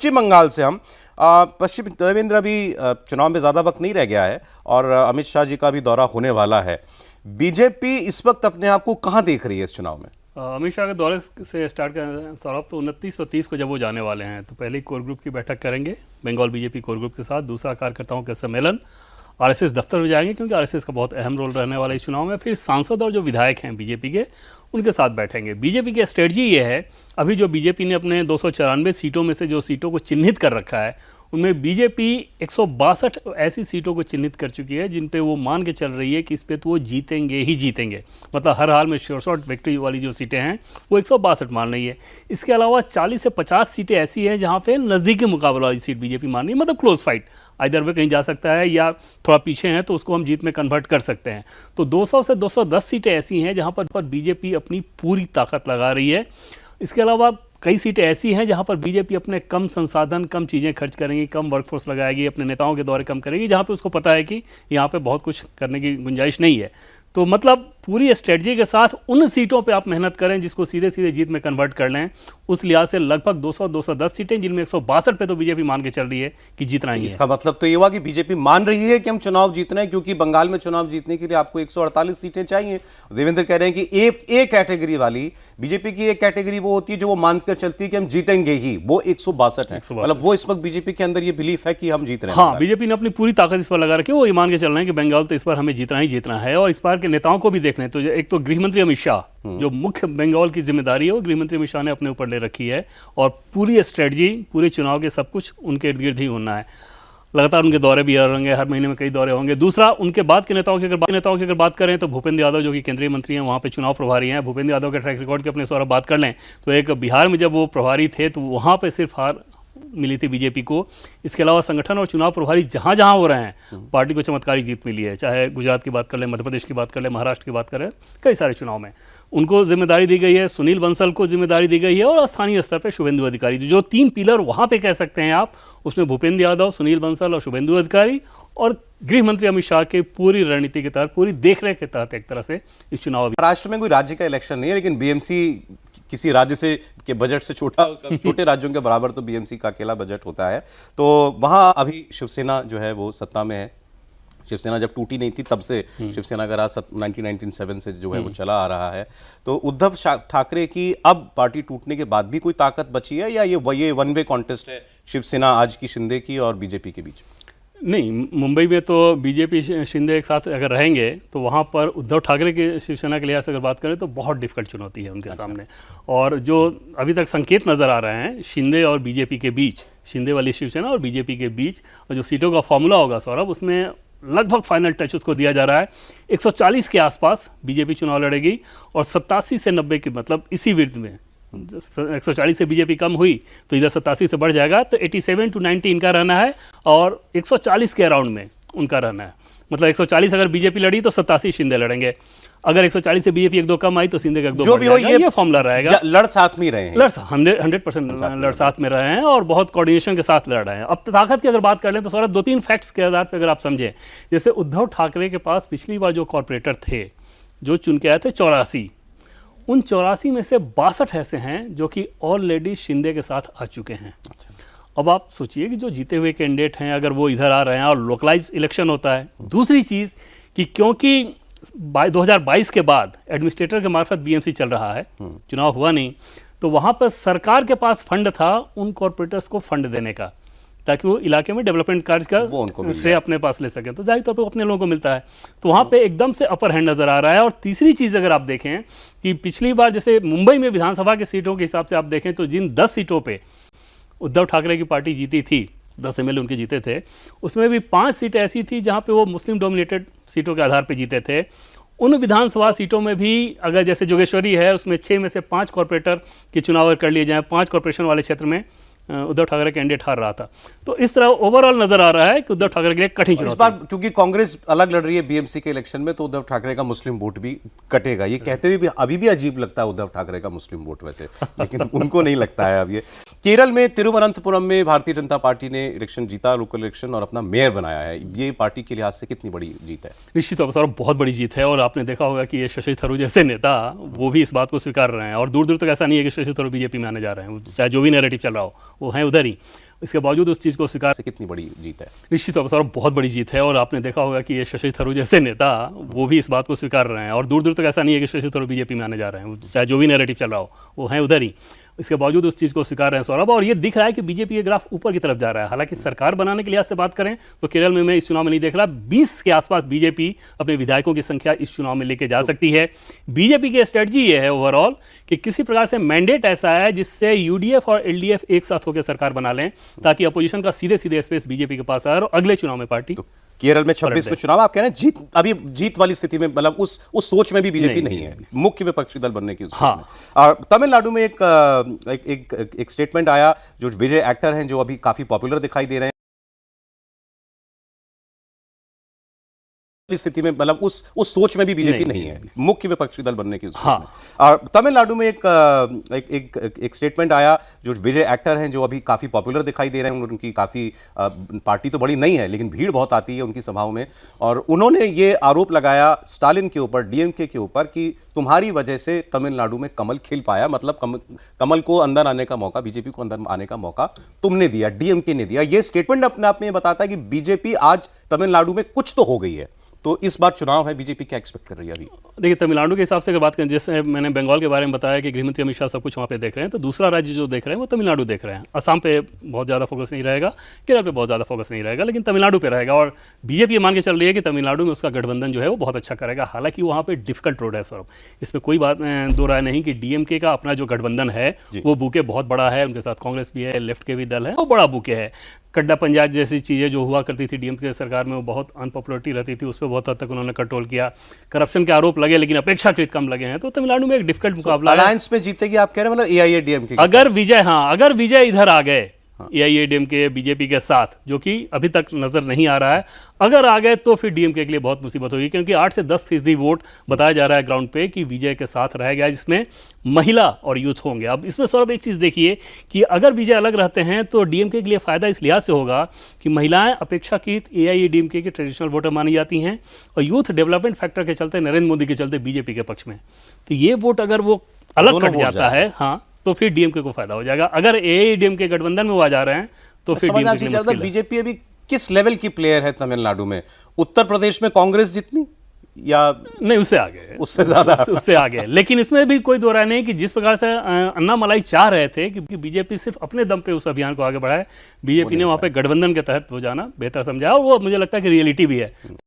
पश्चिम बंगाल से हम पश्चिम देवेंद्र, अभी चुनाव में ज़्यादा वक्त नहीं रह गया है और अमित शाह जी का भी दौरा होने वाला है। बीजेपी इस वक्त अपने आप को कहाँ देख रही है इस चुनाव में? अमित शाह के दौरे से स्टार्ट कर सौरभ, तो 29 और 30 को जब वो जाने वाले हैं तो पहले कोर ग्रुप की बैठक करेंगे बंगाल बीजेपी कोर ग्रुप के साथ। दूसरा कार्यकर्ताओं का सम्मेलन, आरएसएस दफ्तर में जाएंगे क्योंकि आरएसएस का बहुत अहम रोल रहने वाला इस चुनाव में। फिर सांसद और जो विधायक हैं बीजेपपी के, उनके साथ बैठेंगे। बीजेपी की स्ट्रेटजी ये है, अभी जो बीजेपी ने अपने 294 सीटों में से जो सीटों को चिन्हित कर रखा है, उनमें बीजेपी 162 ऐसी सीटों को चिन्हित कर चुकी है जिन पे वो मान के चल रही है कि इस पे तो वो जीतेंगे ही जीतेंगे। मतलब हर हाल में शॉर्ट विक्ट्री वाली जो सीटें हैं वो 162 मान रही है। इसके अलावा 40 से 50 सीटें ऐसी हैं जहाँ पे नज़दीकी मुकाबला वाली सीट बीजेपी मान रही है, मतलब क्लोज फाइट, इधर वे कहीं जा सकता है या थोड़ा पीछे हैं तो उसको हम जीत में कन्वर्ट कर सकते हैं। तो 200 से 210 सीटें ऐसी हैं जहाँ पर बीजेपी अपनी पूरी ताकत लगा रही है। इसके अलावा कई सीटें ऐसी हैं जहां पर बीजेपी अपने कम संसाधन, कम चीज़ें खर्च करेंगी, कम वर्कफोर्स लगाएगी, अपने नेताओं के दौरे कम करेगी, जहां पे उसको पता है कि यहाँ पे बहुत कुछ करने की गुंजाइश नहीं है। तो मतलब पूरी स्ट्रेटजी के साथ उन सीटों पे आप मेहनत करें जिसको सीधे सीधे जीत में कन्वर्ट कर लें। उस लिहाज से लगभग 200-210 सीटें, जिनमें 162 पे तो बीजेपी मान के चल रही है कि जीतना ही है। इसका मतलब तो ये हुआ कि बीजेपी मान रही है कि हम चुनाव जीतना है, क्योंकि बंगाल में चुनाव जीतने के लिए आपको 148 सीटें चाहिए। देवेंद्र कह रहे हैं कि एक कैटेगरी वाली बीजेपी की एक कैटेगरी वो होती है जो वो मानकर चलती है कि हम जीतेंगे ही, वो 162 है। मतलब वो इस वक्त बीजेपी के अंदर ये बिलीफ है कि हम जीत रहे हैं। हाँ, बीजेपी ने अपनी पूरी ताकत इस पर लगा रखी है। वो ये मान के चल रहे हैं कि बंगाल तो इस बार हमें जीतना ही जीतना है। और इस बार के नेताओं को भी देखना है। तो एक तो गृहमंत्री अमित शाह, जो मुख्य बंगाल की जिम्मेदारी है वो गृहमंत्री अमित शाह ने अपने ऊपर ले रखी है और पूरी स्ट्रेटजी, पूरे चुनाव के सब कुछ उनके इर्द गिर्द ही होना है। लगातार उनके दौरे भी होंगे, हर महीने में कई दौरे होंगे। दूसरा, उनके बाद के नेताओं की अगर बात करें तो भूपेंद्र यादव जो कि केंद्रीय मंत्री हैं, वहाँ पे चुनाव प्रभारी हैं। भूपेंद्र यादव के ट्रैक रिकॉर्ड की अपने सौरभ बात कर लें तो एक बिहार में जब वो प्रभारी थे तो वहाँ पे सिर्फ हार मिली थी बीजेपी को। इसके अलावा संगठन और चुनाव प्रभारी जहाँ जहाँ हो रहे हैं पार्टी को चमत्कारी जीत मिली है। चाहे गुजरात की बात कर लें, मध्य प्रदेश की बात कर लें, महाराष्ट्र की बात करें, कई सारे चुनाव में उनको जिम्मेदारी दी गई है। सुनील बंसल को जिम्मेदारी दी गई है और स्थानीय स्तर पर शुभेंदु अधिकारी, जो 3 पिलर वहाँ पे कह सकते हैं आप, उसमें भूपेंद्र यादव, सुनील बंसल और शुभेंदु अधिकारी और गृह मंत्री अमित शाह के पूरी रणनीति के तहत, पूरी देखरेख के तहत एक तरह से इस चुनाव। महाराष्ट्र में कोई राज्य का इलेक्शन नहीं है, लेकिन बीएमसी किसी राज्य से के बजट से छोटे राज्यों के बराबर तो बीएमसी का अकेला बजट होता है। तो वहां अभी शिवसेना जो है वो सत्ता में है। शिवसेना जब टूटी नहीं थी तब से शिवसेना का राज 1997 से जो है वो चला आ रहा है। तो उद्धव ठाकरे की अब पार्टी टूटने के बाद भी कोई ताकत बची है या ये वन वे कॉन्टेस्ट है शिवसेना आज की शिंदे की और बीजेपी के बीच? नहीं, मुंबई में तो बीजेपी शिंदे एक साथ अगर रहेंगे तो वहाँ पर उद्धव ठाकरे की शिवसेना के लिहाज से अगर बात करें तो बहुत डिफिकल्ट चुनौती है उनके सामने। और जो अभी तक संकेत नज़र आ रहे हैं शिंदे और बीजेपी के बीच, शिंदे वाली शिवसेना और बीजेपी के बीच, और जो सीटों का फॉर्मूला होगा सौरभ, उसमें लगभग फाइनल टच उसको दिया जा रहा है। 140 के आसपास बीजेपी चुनाव लड़ेगी और 87 से 90 की, मतलब इसी विर्द में 140 से बीजेपी कम हुई तो इधर 87 से बढ़ जाएगा, तो 87 to 90 इनका रहना है और 140 के अराउंड में उनका रहना है। मतलब 140 अगर बीजेपी लड़ी तो 87 शिंदे लड़ेंगे। अगर 140 से बीजेपी 1-2 कम आई तो शिंदे का 1-2 जो भी हो, ये फॉर्मूला रहेगा। लड़ साथ में रहे हैं, 100% लड़ साथ में रहे हैं और बहुत कोऑर्डिनेशन के साथ लड़ रहे हैं। अब ताकत की अगर बात कर लें तो सौरभ 2-3 फैक्ट्स के आधार पर अगर आप समझें, जैसे उद्धव ठाकरे के पास पिछली बार जो कॉर्पोरेटर थे जो चुन के आए थे 84, उन 84 में से 62 ऐसे हैं जो कि ऑलरेडी शिंदे के साथ आ चुके हैं। अब आप सोचिए कि जो जीते हुए कैंडिडेट हैं अगर वो इधर आ रहे हैं और लोकलाइज इलेक्शन होता है। दूसरी चीज़ कि क्योंकि 2022 के बाद एडमिनिस्ट्रेटर के मार्फत बीएमसी चल रहा है, चुनाव हुआ नहीं, तो वहाँ पर सरकार के पास फंड था उन कॉर्पोरेटर्स को फंड देने का ताकि वो इलाके में डेवलपमेंट कार्य का श्रेय अपने पास ले सकें। तो जाहिर तौर पर अपने लोगों को मिलता है, तो वहाँ पे एकदम से अपर हैंड नज़र आ रहा है। और तीसरी चीज़ अगर आप देखें कि पिछली बार जैसे मुंबई में विधानसभा की सीटों के हिसाब से आप देखें तो जिन 10 सीटों पे उद्धव ठाकरे की पार्टी जीती थी, 10 एमएलए उनके जीते थे, उसमें भी 5 सीटें ऐसी थी जहाँ पे वो मुस्लिम डोमिनेटेड सीटों के आधार पर जीते थे। उन विधानसभा सीटों में भी अगर जैसे जोगेश्वरी है उसमें 6 में से 5 कॉर्पोरेटर के चुनाव कर लिए जाएँ, 5 कॉर्पोरेशन वाले क्षेत्र में उद्धव ठाकरे कैंडिडेट हार रहा था। तो इस तरह ओवरऑल नजर आ रहा है कि उद्धव ठाकरे के लिए कठिन चुनाव। इस बार क्योंकि कांग्रेस अलग लड़ रही है बीएमसी के इलेक्शन में तो उद्धव ठाकरे का मुस्लिम वोट भी कटेगा। ये कहते हुए भी अभी भी अजीब लगता है उद्धव ठाकरे का मुस्लिम वोट वैसे, लेकिन उनको नहीं लगता है अब ये। केरल में तिरुवनंतपुरम में भारतीय जनता पार्टी ने इलेक्शन जीता, लोकल इलेक्शन, और अपना मेयर बनाया है। ये पार्टी के लिहाज से कितनी बड़ी जीत है? निश्चित तौर पर बहुत बड़ी जीत है। और आपने देखा होगा कि ये शशि थरूर जैसे नेता वो भी इस बात को स्वीकार रहे हैं। और दूर दूर तक ऐसा नहीं है कि शशि थरूर बीजेपी में आने जा रहे हैं, चाहे जो भी नैरेटिव चल रहा हो वो है उधर ही। इसके बावजूद उस चीज़ को स्वीकार, से कितनी बड़ी जीत है? निश्चित तौर पर सौरभ बहुत बड़ी जीत है। और आपने देखा होगा कि ये शशि थरूर जैसे नेता वो भी इस बात को स्वीकार रहे हैं, और दूर दूर तक ऐसा नहीं है कि शशि थरूर बीजेपी में आने जा रहे हैं, चाहे जो भी नैरेटिव चल रहा हो वो हैं उधर ही। इसके बावजूद उस चीज़ को स्वीकार रहे हैं सौरभ, और ये दिख रहा है कि बीजेपी के ग्राफ ऊपर की तरफ जा रहा है। हालांकि सरकार बनाने के लिहाज से बात करें तो केरल में मैं इस चुनाव में नहीं देख रहा, 20 के आसपास बीजेपी अपने विधायकों की संख्या इस चुनाव में लेके जा सकती है। बीजेपी की स्ट्रेटजी ये है ओवरऑल कि किसी प्रकार से मैंडेट ऐसा है जिससे यूडीएफ और एलडीएफ एक साथ होकर सरकार बना लें, ताकि अपोजिशन का सीधे सीधे स्पेस बीजेपी के पास आए और अगले चुनाव में पार्टी केरल में 26 में चुनाव, आप कह रहे हैं जीत, अभी जीत वाली स्थिति में, मतलब उस सोच में भी बीजेपी नहीं है मुख्य विपक्षी दल बनने की। हाँ। और तमिलनाडु में एक स्टेटमेंट आया, जो विजय एक्टर हैं जो अभी काफी पॉपुलर दिखाई दे रहे हैं स्थिति में, मतलब उस सोच में भी बीजेपी नहीं है मुख्य विपक्षी दल बनने की। हाँ। और तमिलनाडु में एक स्टेटमेंट आया, जो विजय एक्टर हैं जो अभी काफी पॉपुलर दिखाई दे रहे हैं, उनकी काफी पार्टी तो बड़ी नहीं है लेकिन भीड़ बहुत आती है उनकी सभाओं में, और उन्होंने ये आरोप लगाया स्टालिन के ऊपर, डीएमके के ऊपर, कि तुम्हारी वजह से तमिलनाडु में कमल खिल पाया, मतलब कमल को अंदर आने का मौका, बीजेपी को अंदर आने का मौका तुमने दिया, डीएमके ने दिया। ये स्टेटमेंट अपने आप में ये बताता है कि बीजेपी आज तमिलनाडु में कुछ तो हो गई है। तो इस बार चुनाव है, बीजेपी क्या एक्सपेक्ट कर रही है अभी? देखिए, तमिलनाडु के हिसाब से अगर बात करें, जैसे मैंने बंगाल के बारे में बताया कि गृहमंत्री अमित शाह सब कुछ वहाँ पे देख रहे हैं, तो दूसरा राज्य जो देख रहे हैं वो तमिलनाडु देख रहे हैं। असम पे बहुत ज़्यादा फोकस नहीं रहेगा, केरल पे बहुत ज़्यादा फोकस नहीं रहेगा, लेकिन तमिलनाडु पे रहेगा। और बीजेपी ये मान के चल रही है कि तमिलनाडु में उसका गठबंधन जो है वो बहुत अच्छा करेगा। हालांकि वहाँ पे डिफिकल्ट रोड है सौरभ, इसमें कोई बात दो राय नहीं कि डीएमके का अपना जो गठबंधन है वो बुके बहुत बड़ा है, उनके साथ कांग्रेस भी है, लेफ्ट के भी दल है, वो बड़ा बुके है। कड्डा पंचायत जैसी चीज़ें जो हुआ करती थी डीएमके सरकार में, वो बहुत अनपॉपुलरिटी रहती थी, उस पर बहुत हद तक उन्होंने कंट्रोल किया। करप्शन के आरोप लगे लेकिन अपेक्षाकृत कम लगे हैं, तो तमिलनाडु में एक डिफिकल्ट मुकाबला है। अलायंस में जीतेगी आप कह रहे हैं, मतलब एआईएडीएमके अगर विजय, हाँ, अगर विजय इधर आ गए एआईएडीएमके बीजेपी के साथ, जो कि अभी तक नजर नहीं आ रहा है, अगर आ गए तो फिर डीएमके के लिए बहुत मुसीबत होगी, क्योंकि 8 से 10% वोट बताया जा रहा है ग्राउंड पे कि विजय के साथ रह गया, जिसमें महिला और यूथ होंगे। अब इसमें सौरभ एक चीज़ देखिए कि अगर विजय अलग रहते हैं तो डीएमके के लिए फायदा इस लिहाज से होगा कि महिलाएं अपेक्षाकृत एआईएडीएमके की ट्रेडिशनल वोटर मानी जाती हैं, और यूथ डेवलपमेंट फैक्टर के चलते, नरेंद्र मोदी के चलते बीजेपी के पक्ष में, तो ये वोट अगर वो अलग कट जाता है, हाँ, तो फिर डीएमके को फायदा हो जाएगा। अगर एआईएडीएमके गठबंधन में वो आ जा रहे हैं तो फिर बीजेपी अभी किस लेवल की प्लेयर है तमिलनाडु में? उत्तर प्रदेश में कांग्रेस जितनी या नहीं, उससे आगे, उससे ज्यादा, उससे आगे। लेकिन इसमें भी कोई दो राय नहीं कि जिस प्रकार से अन्नामलाई चाह रहे थे कि बीजेपी सिर्फ अपने दम पे उस अभियान को आगे बढ़ाए, बीजेपी ने वहां पे गठबंधन के तहत वो जाना बेहतर समझा, और वो मुझे लगता है कि रियलिटी भी है।